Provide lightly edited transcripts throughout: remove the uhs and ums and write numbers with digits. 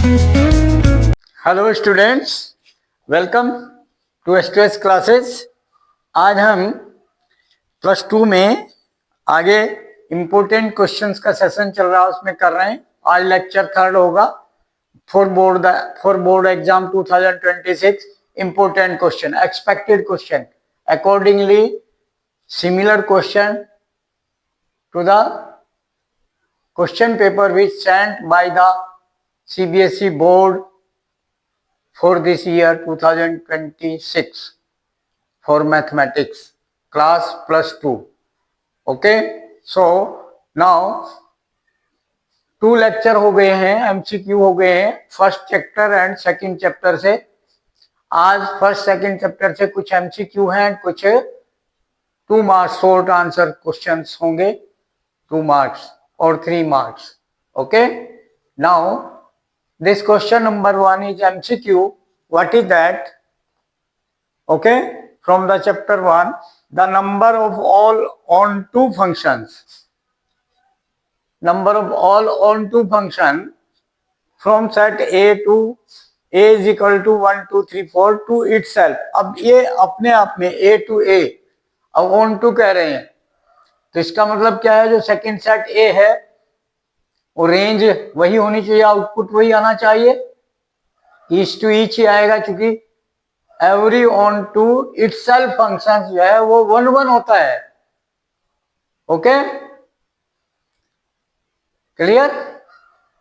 Hello students, welcome to S classes. आज हम plus two में आगे इम्पोर्टेंट क्वेश्चंस का सेशन चल रहा है, उसमें कर रहे हैं। आज लेक्चर थर्ड होगा for board exam 2026। Important question, expected question, accordingly similar question to the question paper which sent by the CBSE board for this year 2026 for mathematics class plus 2. Okay, so now 2 lecture हो गए हैं, MCQ हो गए हैं first chapter and second chapter से। आज first second chapter से कुछ MCQ हैं, कुछ 2 मार्क्स शॉर्ट आंसर क्वेश्चंस होंगे, 2 मार्क्स और 3 marks. Okay, now this question number 1 is MCQ. What is that? Okay, from the chapter 1, the number of all onto functions. Number of all onto function from set A to A is equal to 1, 2, 3, 4 to itself. अब ये अपने आप में A to A, अब onto कह रहे हैं, तो इसका मतलब क्या है? जो सेकंड सेट A है वो रेंज वही होनी चाहिए, आउटपुट वही आना चाहिए, ईच टू ईच ही आएगा, क्योंकि every onto itself function जो है वो 1, 1 होता है। Okay, clear?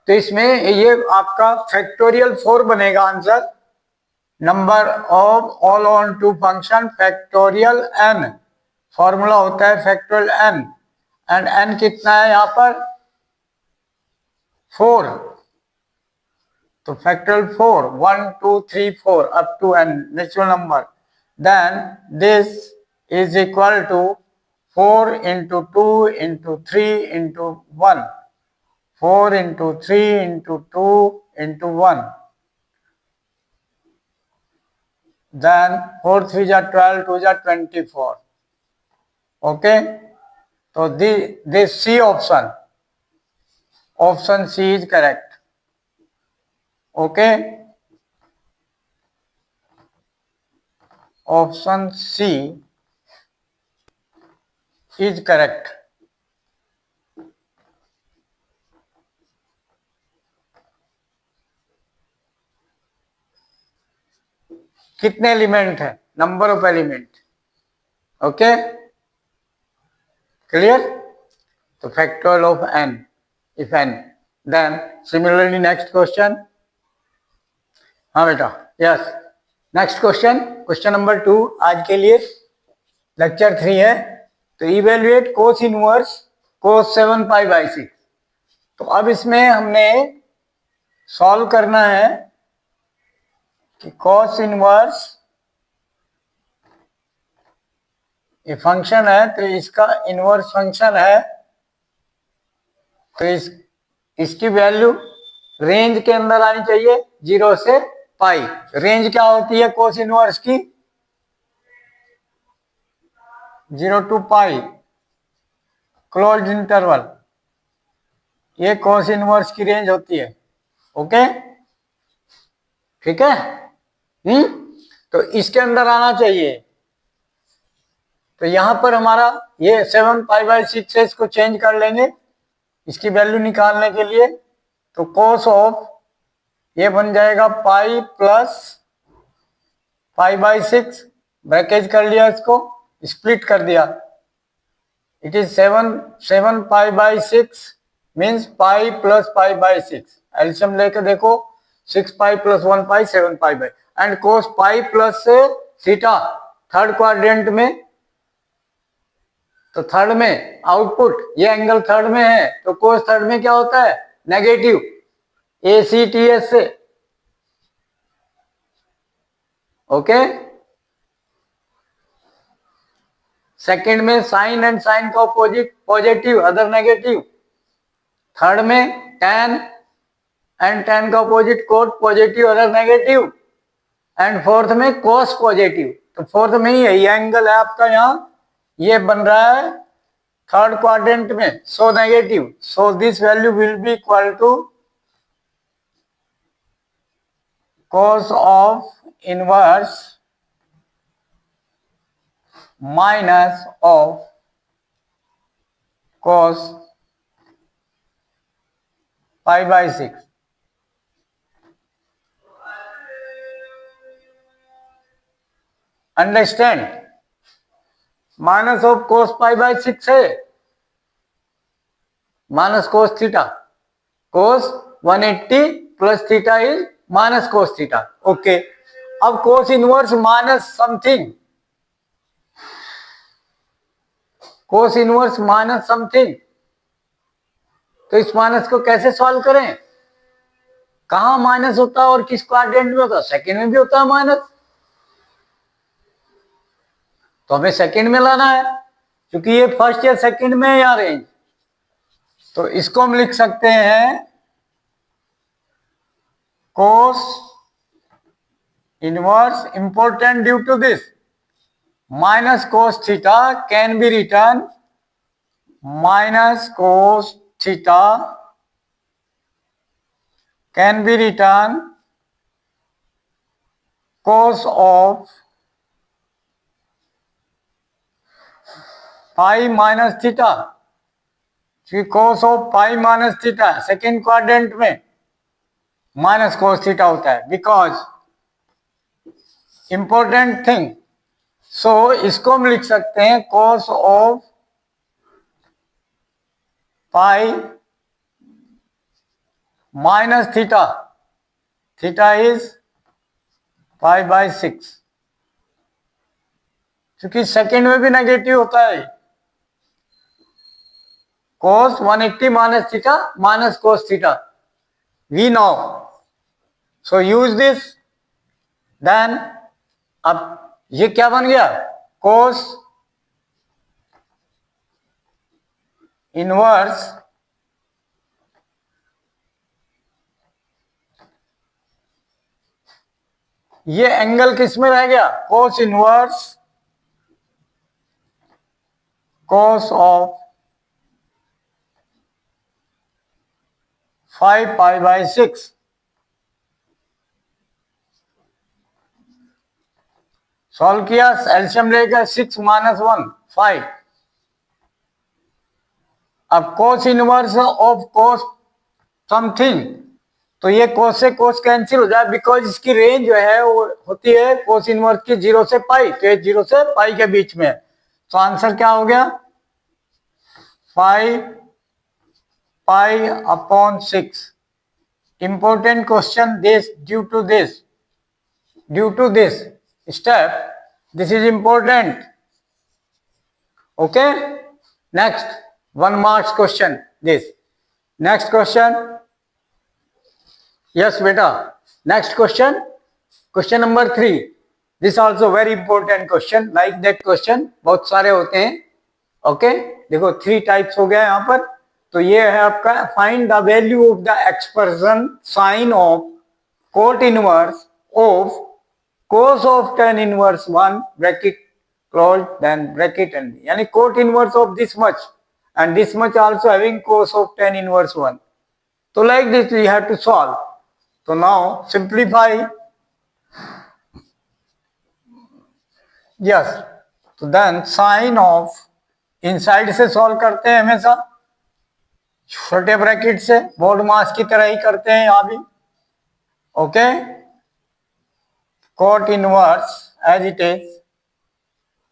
तो इसमें ये आपका फैक्टोरियल 4 बनेगा answer. Number of all onto function factorial n, formula होता है फैक्टोरियल n, एंड n कितना है यहाँ पर? 4। तो factorial 4, 1, 2, 3, 4 up to n natural number, then this is equal to 4 into 2 into 3 into 1, 4 into 3 into 2 into 1, then 4 3 जा 12, 2 जा 24। Okay, तो this C option C is correct. Okay, option C is correct. कितने element है? Number of element. Okay, clear? तो factorial of n, if n, then similarly next question. हाँ बेटा, yes, next question, question number 2 आज के लिए lecture 3 है। तो evaluate cos inverse cos 7 pi by 6। तो अब इसमें हमने सॉल्व करना है कि कोस इनवर्स ये फंक्शन है, तो इसका इनवर्स फंक्शन है, तो इसकी वैल्यू रेंज के अंदर आनी चाहिए 0 से पाई। रेंज क्या होती है कोस इनवर्स की? 0 to पाई, क्लोज्ड इंटरवल, ये कोस इनवर्स की रेंज होती है। ओके, ठीक है? तो इसके अंदर आना चाहिए। तो यहां पर हमारा ये 7 पाई बाई 6 है, इसको चेंज कर लेंगे इसकी वैल्यू निकालने के लिए। तो कोस ऑफ ये बन जाएगा pi plus pi by 6, bracket कर लिया, इसको स्प्लिट कर दिया। It is 7 pi by 6 means pi plus pi by 6। एल्शियम लेके देखो, 6 pi plus 1 pi, 7 pi by, and cos pi plus से थीटा थर्ड क्वाड्रेंट में। तो थर्ड में आउटपुट, ये एंगल थर्ड में है, तो कोस थर्ड में क्या होता है? नेगेटिव, ACTS से। ओके, सेकंड में साइन एंड साइन का opposite positive, other negative. Third में tan एंड tan का opposite cot positive, other negative. And fourth में कोस पॉजिटिव। तो फोर्थ में ही है ये एंगल है आपका, यहां ये बन रहा है थर्ड क्वाड्रेंट में, so negative, so this value will be equal to cos of inverse minus of cos pi by 6. Understand? Minus of cos pi by 6 है, minus cos theta, cos 180 plus theta is minus cos theta. Okay, अब cos inverse minus something, cos inverse minus something, तो इस minus को कैसे solve करें? कहां minus होता है और किस क्वाड्रेंट में होता है? सेकंड में भी होता है माइनस, तो हमें सेकंड में लाना है, क्योंकि ये फर्स्ट या सेकंड में है रेंज. तो इसको हम लिख सकते हैं cos inverse, important due to this, minus cos theta can be written minus cos theta can be written cos of pi minus theta, cos of pi minus theta second quadrant में minus cos theta होता है, because important thing. सो इसको हम लिख सकते हैं cos of pi minus theta, theta is pi by 6, क्योंकि second में भी नेगेटिव होता है. cos 180 minus theta minus cos theta. We know. So use this. Then अब ये क्या बन गया? cos इनवर्स ये एंगल किस में रह गया? cos inverse cos of 5 pi by 6. Solve किया, एल्शियम लेगा 6 माइनस 1 5. अब cos inverse of cos something, तो ये cos से cos कैंसिल हो जाए, बिकॉज इसकी रेंज जो है वो होती है cos इनवर्स की 0 से पाई, तो ये 0 से पाई के बीच में है. तो आंसर क्या हो गया? 5 pi upon 6. Important question this, due to this step, this is important. Okay, next 1 marks question, this next question. Yes beta, next question number 3. This also very important question, like that question बहुत सारे होते हैं. Okay, देखो 3 types हो गया यहाँ पर. तो ये है आपका find the value of the expression sine of cot inverse of cos of tan inverse 1 bracket closed then bracket and यानी cot inverse of this much and this much also having cos of tan inverse 1. So like this we have to solve. So now simplify. Yes, so then sin of inside से solve करते हैं हमेशा, छोटे bracket से, board मास की तरह ही करते हैं यहाँ भी. Okay, cot inverse as it is,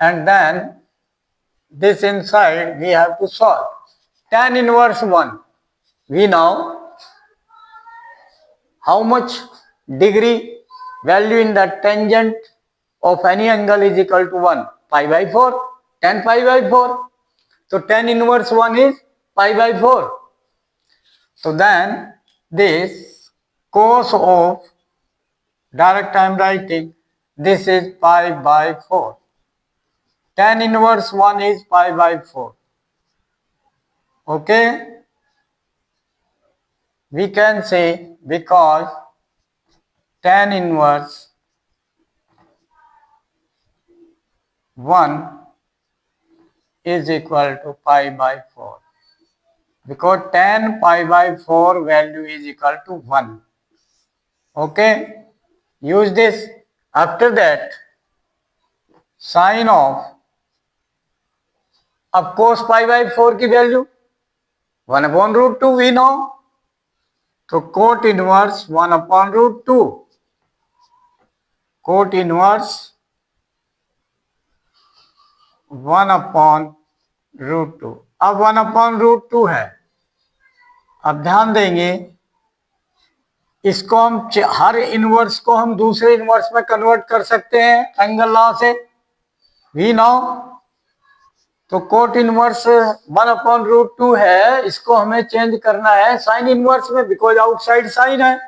and then this inside we have to solve. Tan inverse 1, we know how much degree value in the tangent of any angle is equal to 1, pi by 4, tan pi by 4. So tan inverse 1 is pi by 4. So then this cos of, direct I am writing, this is pi by 4. Tan inverse 1 is pi by 4. Okay, we can say because tan inverse 1 is equal to pi by 4, because tan pi by 4 value is equal to 1. Okay, use this. After that sine of, अब cos pi by 4 की value 1/√2 we know, तो cot inverse 1/√2, cot inverse 1/√2। अब 1/√2 है। अब ध्यान देंगे, इसको हम हर इनवर्स को हम दूसरे इनवर्स में कन्वर्ट कर सकते हैं ट्रायंगल लॉ से, वी नो। तो कोट इनवर्स 1/√2 है, इसको हमें चेंज करना है साइन इनवर्स में, बिकॉज आउटसाइड साइन है।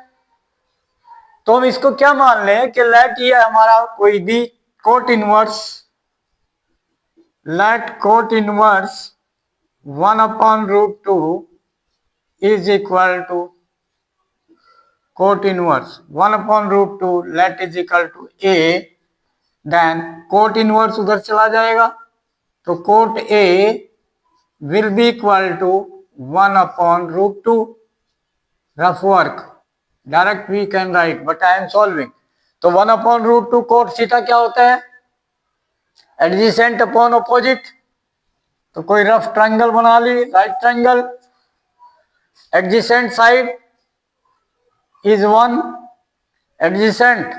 तो हम इसको क्या मान लें कि लेट ये हमारा कोई भी cot inverse, let cot inverse 1/√2 is equal to cot inverse 1/√2 let is equal to a, then cot inverse उधर चला जाएगा, तो cot a will be equal to 1/√2। Rough work, direct we can write, but I am solving. तो 1/√2 cot theta क्या होता है? Adjacent upon opposite. तो कोई रफ ट्रायंगल बना ली, right triangle, adjacent side is 1, adjacent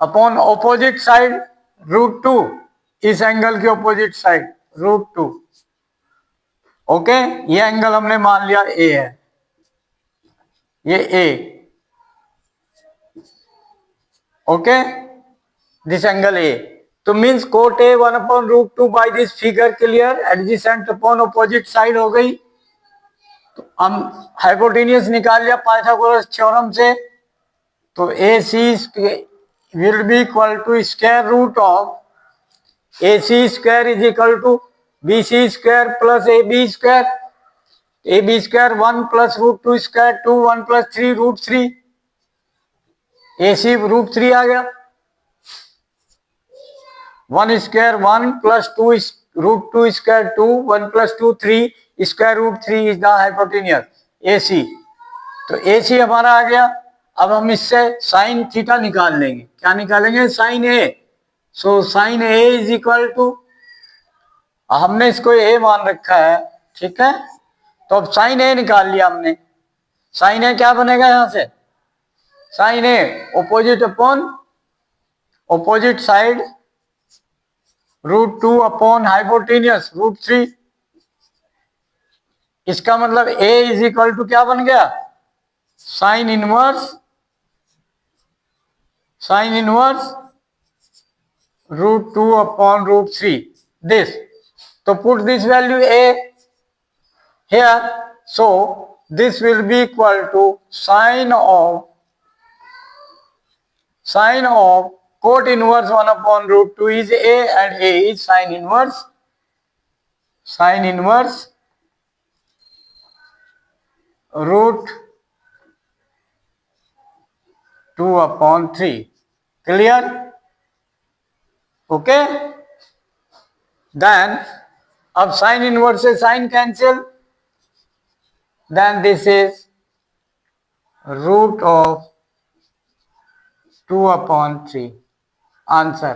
upon opposite side √2, इस angle की ऑपोजिट साइड √2। ओके, ये एंगल हमने मान लिया ए है, ये A. Okay, this angle A. तो means cot A 1/√2 by this figure clear, adjacent upon opposite side हो गई। तो हम हाइपोटेन्यूस निकाल लिया पाइथागोरस थ्योरम से, तो ए सी will be equal to square root of AC square is equal to BC square plus AB square, AB square 1 plus √2 square 2, 1 plus 3 √3, AC √3 आ गया, 1 square 1 plus 2 √2 square 2, 1 plus 2 3 square √3 is the hypotenuse AC। तो AC हमारा आ गया। अब हम इससे sine theta निकाल लेंगे। क्या निकालेंगे? Sine A. So sine A is equal to, हमने इसको ए मान रखा है, ठीक है। तो अब साइन ए निकाल लिया हमने। साइन ए क्या बनेगा यहां से? Sine A opposite upon opposite side √2 upon hypotenuse √3। इसका मतलब ए इज इक्वल टू क्या बन गया? Sine inverse √2 upon √3 this। तो put this value a here, so this will be equal to sine of cot inverse 1/√2 is a, and a is sine inverse √2/3। Clear? Okay, then अब sine inverse से sine cancel, then this is √2/3 answer.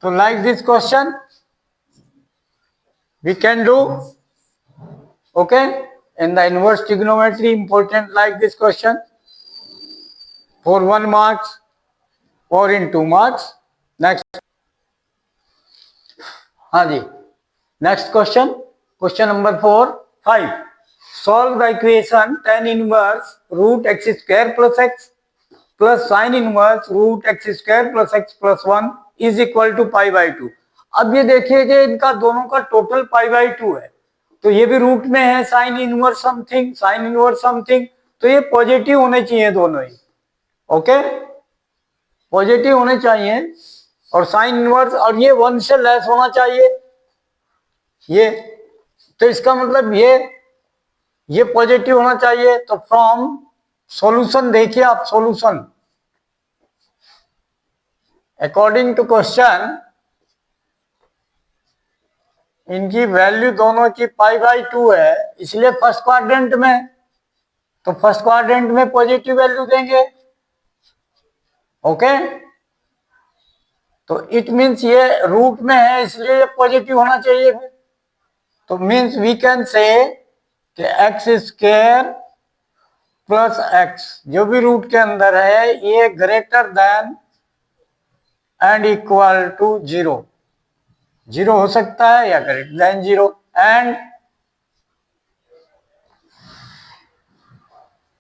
तो like this question we can do, okay, in the inverse trigonometry important like this question for 1 marks or in 2 marks। next, हाँ जी, next question number 5। Solve the equation tan inverse √x² plus x plus sin inverse √x² plus x plus 1 is equal to π/2। अब ये देखिए कि इनका दोनों का total π/2 है, तो ये भी रूट में है साइन इनवर्स समथिंग, तो ये पॉजिटिव होने चाहिए दोनों ही। ओके, पॉजिटिव होने चाहिए, और साइन इनवर्स, और ये 1 से लेस होना चाहिए ये। तो इसका मतलब ये पॉजिटिव होना चाहिए। तो फ्रॉम सॉल्यूशन देखिए आप, सॉल्यूशन अकॉर्डिंग टू क्वेश्चन इनकी वैल्यू दोनों की π/2 है, इसलिए फर्स्ट क्वाड्रेंट में तो फर्स्ट क्वाड्रेंट में पॉजिटिव वैल्यू देंगे। ओके, तो इट मीन्स ये रूट में है इसलिए पॉजिटिव होना चाहिए फिर। तो मीन्स वी कैन से कि एक्स स्क्वायर प्लस एक्स जो भी रूट के अंदर है ये greater than and equal to 0 0 हो सकता है या ग्रेटर देन 0। एंड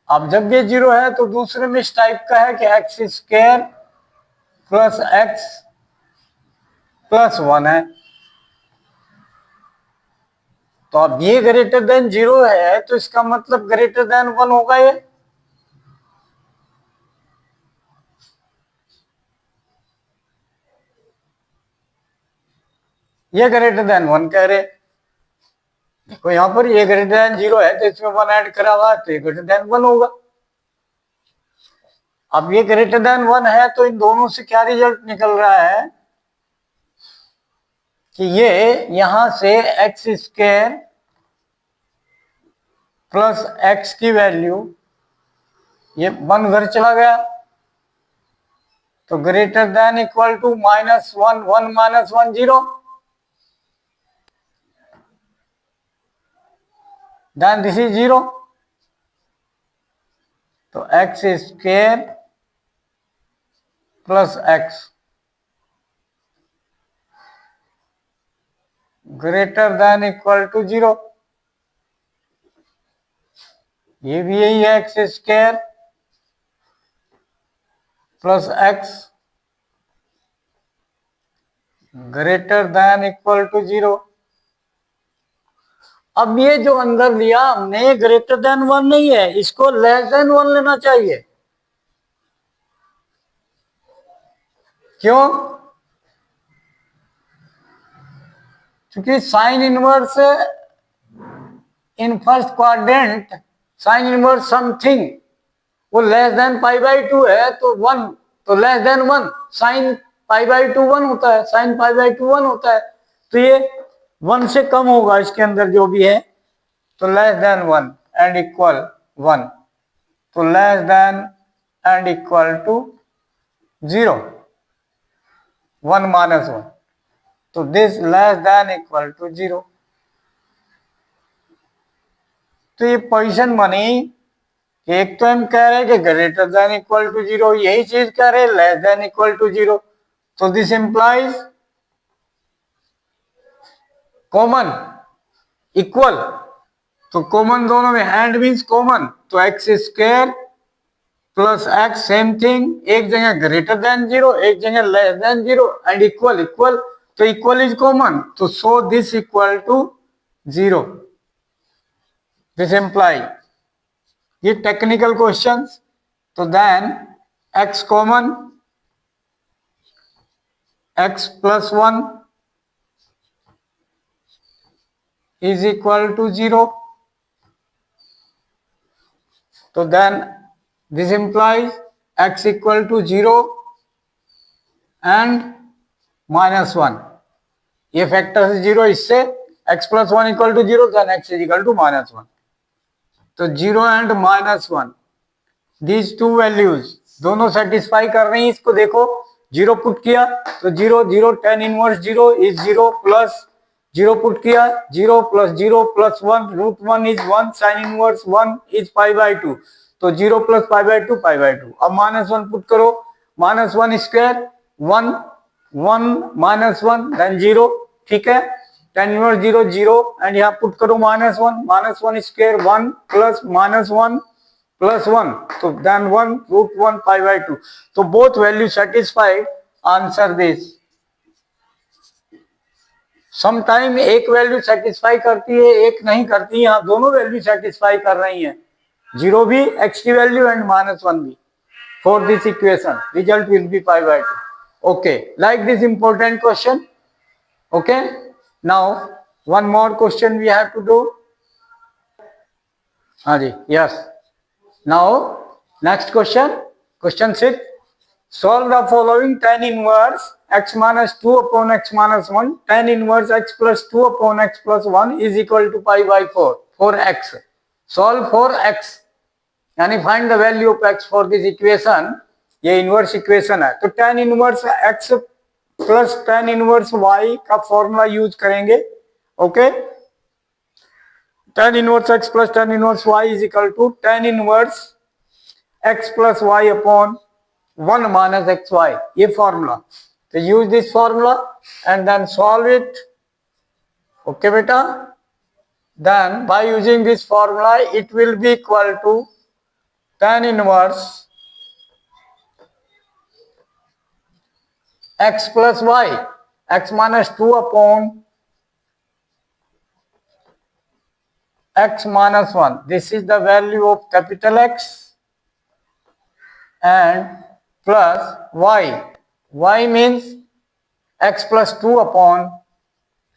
अब जब ये 0 है तो दूसरे में इस टाइप का है कि x square plus x plus 1 है। तो अब ये ग्रेटर देन 0 है तो इसका मतलब ग्रेटर देन 1 होगा ये ग्रेटर देन 1 कह रहे। देखो यहां पर ये ग्रेटर देन 0 है तो इसमें 1 ऐड करा हुआ तो ये ग्रेटर देन 1 होगा। अब ये ग्रेटर देन 1 है तो इन दोनों से क्या रिजल्ट निकल रहा है कि ये यहां से एक्स स्क्वायर प्लस एक्स की वैल्यू ये 1 उधर चला गया तो greater than equal to -1 1 -1 0 then this is 0। तो x square plus x greater than equal to 0। ये भी यही है x square plus x greater than equal to 0। अब ये जो अंदर लिया हमने ग्रेटर देन 1 नहीं है, इसको लेस देन 1 लेना चाहिए। क्यों? क्योंकि sine inverse in first quadrant sine inverse something वो लेस देन पाई बाई 2 है तो 1 तो less than 1 sine pi by 2 1 होता है, साइन पाई बाई 2 1 होता है तो ये 1 से कम होगा इसके अंदर जो भी है तो लेस देन 1 एंड इक्वल 1 तो less than and equal to 0 1 minus 1 तो this less than equal to 0। तो ये पोजीशन बनी एक तो हम कह रहे हैं कि ग्रेटर देन इक्वल टू 0 यही चीज कह रहे हैं लेस देन इक्वल टू 0 तो this implies common equal to common दोनों में एंड मीन्स कॉमन तो x square plus x same thing एक जगह ग्रेटर देन 0 एक जगह less than 0 and equal equal तो इक्वल इज कॉमन तो so this equal to 0 this implies ये टेक्निकल क्वेश्चंस। तो then x common x plus 1 is equal to 0 तो then this implies x equal to 0 and -1 ये factor से 0 इससे x plus 1 equal to 0 then x is equal to -1 तो 0 and -1 these two values दोनों satisfy कर रही हैं इसको। देखो 0 पुट किया तो 0 0 tan inverse 0 is 0 plus 0 put किया 0 plus 0 plus 1 root 1 is 1 sine inverse 1 is pi by 2 तो 0 plus pi by 2 pi by 2। अब -1 पुट करो -1 स्क्वायर 1 1 -1 देन 0 ठीक है tan इनवर्स 0 0 एंड यहाँ पुट करो -1 स्क्वायर 1 प्लस -1 प्लस 1 तो देन 1 रूट 1 पाई बाई 2 तो both value satisfied answer this. Sometime एक वैल्यू सेटिस्फाई करती है एक नहीं करती, यहाँ दोनों वैल्यू सेटिस्फाई कर रही हैं 0 भी x की वैल्यू एंड -1 भी। For this equation result will be pi by 2। Okay like this important question. Okay now one more question we have to do। हाँ जी yes now next question 6 solve the following tan inverse x minus 2 upon x minus 1 tan inverse x plus 2 upon x plus 1 is equal to pi by 4 for x solve for x यानी find the value of x for this equation, ये inverse equation है, तो tan inverse x plus tan inverse y का formula use करेंगे। Okay, tan inverse x plus tan inverse y is equal to tan inverse x plus y upon 1 minus x y, ये formula. तो use this formula and then solve it. Okay बेटा, then by using this formula it will be equal to tan inverse x plus y, x minus 2 upon x minus 1. This is the value of capital X, and plus y. Y means x plus 2 upon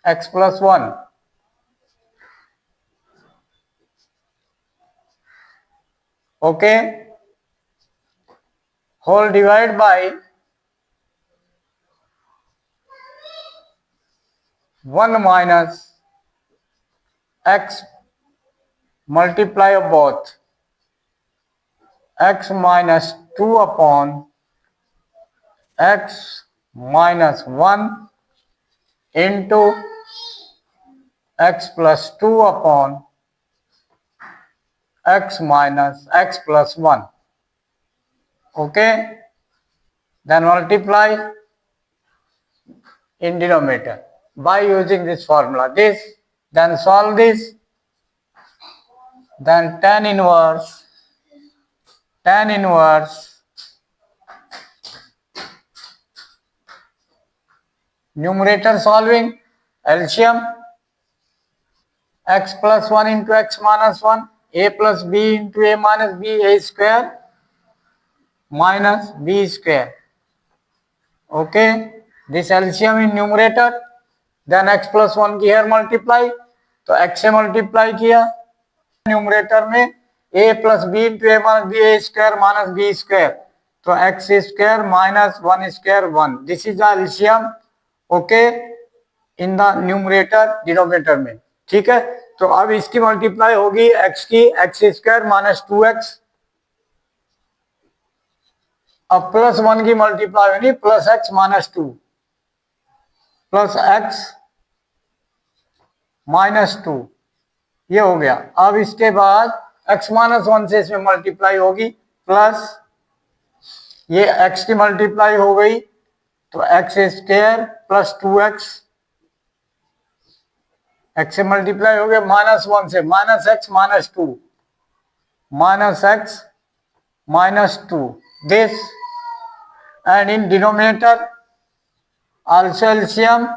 x plus 1. Okay, whole divided by 1 minus x multiply of both x minus 2 upon x minus 1 into x plus 2 upon x minus x plus 1. Okay, then multiply in denominator by using this formula. This, then solve this, then tan inverse numerator solving LCM x plus 1 into x minus 1, a plus b into a minus b, a square minus b square. Okay, this LCM in numerator, then x plus 1 की here multiply, तो x से multiply किया numerator में a plus b into a minus b, a square minus b square, तो x square minus 1 square 1. This is the LCM, okay, in the numerator denominator में, ठीक है। तो अब इसकी मल्टीप्लाई होगी x की, x स्क्वायर माइनस 2x, अब प्लस 1 की मल्टीप्लाई होगी plus x minus 2 plus x minus 2, ये हो गया। अब इसके बाद x माइनस 1 से इसमें मल्टीप्लाई होगी प्लस ये x की मल्टीप्लाई हो गई, तो x square plus 2x, x से मल्टीप्लाई हो गया माइनस 1 से, minus x minus 2, minus x minus 2, this, and in denominator also LCM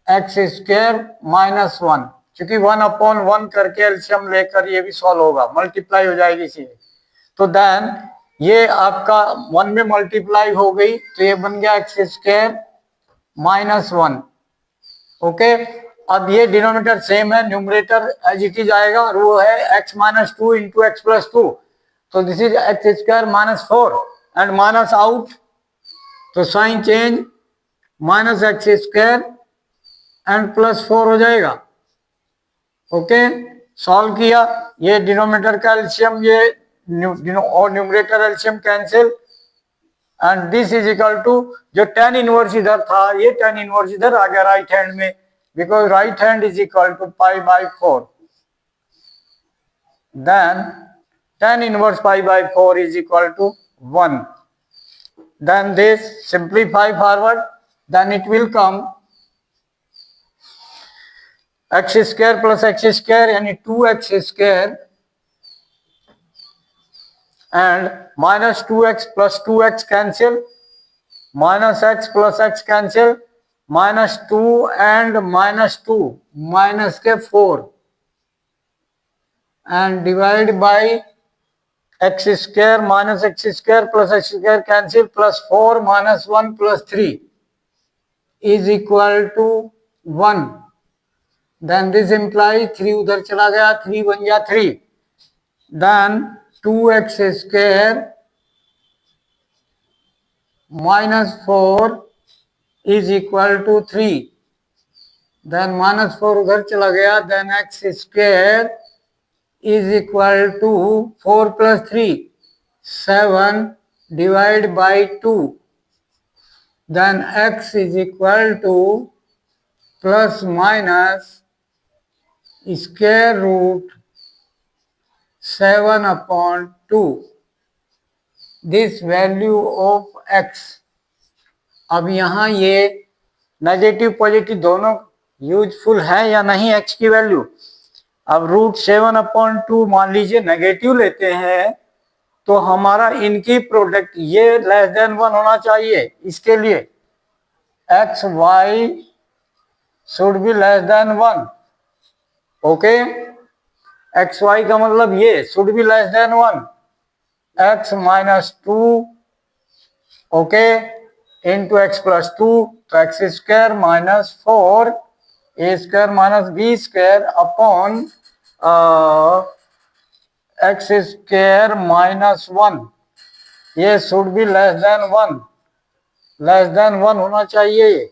x square minus 1, क्योंकि 1 अपॉन 1 करके एलसीएम लेकर ये भी सॉल्व होगा, मल्टीप्लाई हो जाएगी इसी। तो देन ये आपका 1 में मल्टीप्लाई हो गई, तो ये बन गया एक्स स्क्वायर माइनस 1। ओके, अब ये डिनोमिनेटर सेम है, न्यूमरेटर एज इट इज आएगा, और वो है x minus 2 into x plus 2, तो this is x square minus 4 and minus out, तो sign change, minus x square and plus 4 हो जाएगा। ओके, सॉल्व किया, ये डिनोमिनेटर का एलसीएम, ये और numerator LCM cancel, and this is equal to, जो tan इनवर्स इधर था ये tan इनवर्स इधर आ गया राइट हैंड में, because right hand is equal to pi by 4, then tan inverse pi by 4 is equal to 1. Then this simplify forward, then it will come x square plus x square यानी 2x square and minus 2x plus 2x cancel, minus x plus x cancel, minus 2 and minus 2 minus के 4 and divide by x square minus x square plus x square cancel, plus 4 minus 1 plus 3 is equal to 1. Then this implies 3 उधर चला गया, 3 बन गया 3, then 2x square minus 4 is equal to 3, then minus 4 उधर चला गया, then x square is equal to 4 plus 3, 7 divided by 2. Then x is equal to plus minus square root 7 upon 2. This value of x. अब यहाँ ये negative positive दोनों useful है या नहीं x की वैल्यू। अब रूट 7/2 मान लीजिए नेगेटिव लेते हैं तो हमारा इनकी प्रोडक्ट ये लेस देन 1 होना चाहिए। इसके लिए x y should be less than 1। Okay, x y का मतलब ये should be less than 1। X minus 2 okay into x plus 2, तो x square minus 4 A square minus B square upon x square minus 1। ये should be less than 1, less than 1 होना चाहिए।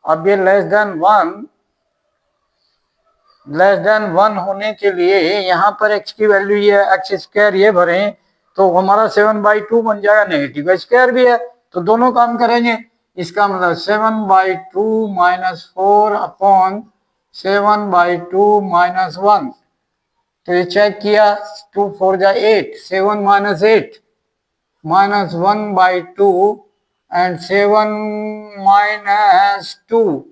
अब ये less than 1 होने के लिए यहाँ पर x की वैल्यू ये एक्स स्क्वायर ये भरें तो हमारा 7/2 बन जाएगा। नेगेटिव का स्क्वायर भी है तो दोनों काम करेंगे। इसका मतलब 7/2 माइनस 4 अपॉन 7/2 माइनस 1। तो ये चेक किया 2 4 जा 8, 7 minus 8 minus 1/2 and 7 minus 2,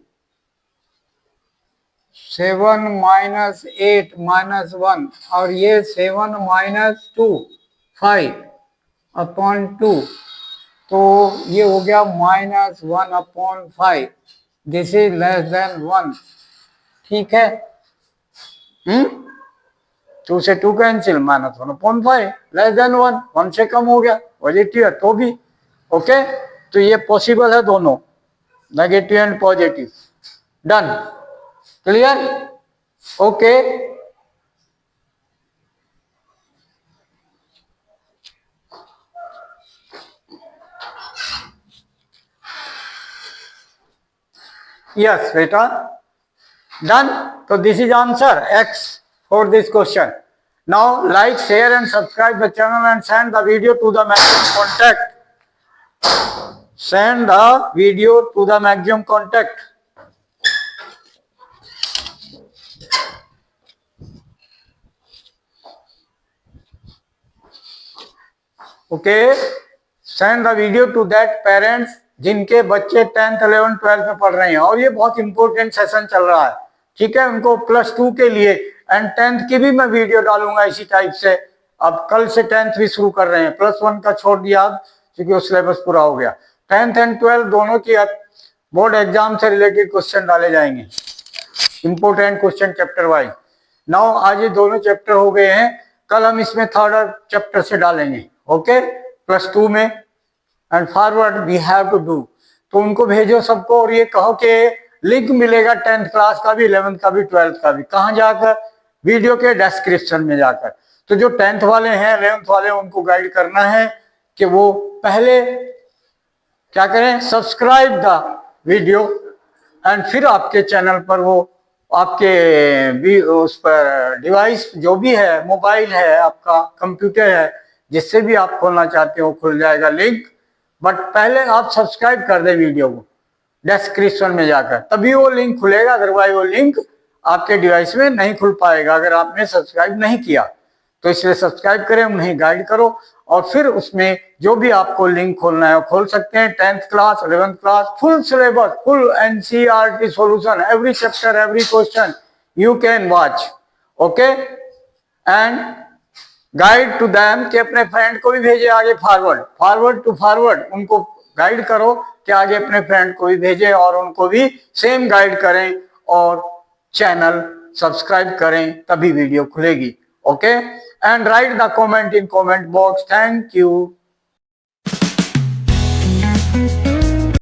7 minus 8 minus 1 और ये 7 माइनस 2 5 अपॉन 2, तो ये हो गया -1/5। This is less than 1। ठीक है, 2 से 2 कैंसिल, -1/5 लेस देन 1 से कम हो गया, पॉजिटिव है तो भी। ओके, तो ये पॉसिबल है दोनों, negative and positive. Done, clear? Okay, yes बेटा, डन। तो this is answer x for this question. Now like, share and subscribe the channel and send the video to the maximum contact. Send the video to the maximum contact. Okay, send the video to that parents जिनके बच्चे 10th 11th 12th में पढ़ रहे हैं और ये बहुत important session चल रहा है। ठीक है, उनको +2 के लिए एंड 10th की भी मैं वीडियो डालूंगा इसी टाइप से। अब कल से 10th भी शुरू कर रहे हैं, +1 का छोड़ दिया क्योंकि वो सिलेबस पूरा हो गया। 10th एंड 12th दोनों की बोर्ड एग्जाम से रिलेटेड क्वेश्चन डाले जाएंगे, important question chapter wise. Now आज ये दोनों चैप्टर हो गए हैं, कल हम इसमें थर्ड चैप्टर से डालेंगे। ओके, +2 में and forward we have to do. तो उनको भेजो सबको और ये कहो कि लिंक मिलेगा 10th क्लास का भी, 11th का भी, 12th का भी। कहाँ जाकर? वीडियो के डिस्क्रिप्शन में जाकर। तो जो 10th वाले हैं 11th वाले उनको गाइड करना है कि वो पहले क्या करें, सब्सक्राइब द वीडियो एंड फिर आपके चैनल पर वो आपके भी उस पर डिवाइस जो भी है, मोबाइल है आपका, कंप्यूटर है, जिससे भी आप खोलना चाहते हो खुल जाएगा लिंक। बट पहले आप सब्सक्राइब कर दें वीडियो को डिस्क्रिप्शन में जाकर, तभी वो लिंक खुलेगा। अदरवाइज वो लिंक आपके डिवाइस में नहीं खुल पाएगा अगर आपने सब्सक्राइब नहीं किया। तो इसलिए सब्सक्राइब करें, उन्हें गाइड करो और फिर उसमें जो भी आपको लिंक खोलना है वो खोल सकते हैं। 10th class, 11th class, full syllabus, full NCERT solution, every chapter, every question you can watch. Okay, and guide to them कि अपने फ्रेंड को भी भेजे आगे, फॉरवर्ड टू फॉरवर्ड, उनको गाइड करो कि आगे अपने फ्रेंड को भी भेजे और उनको भी सेम गाइड करें और चैनल सब्सक्राइब करें, तभी वीडियो खुलेगी। Okay, and right the comment in comment box. Thank you.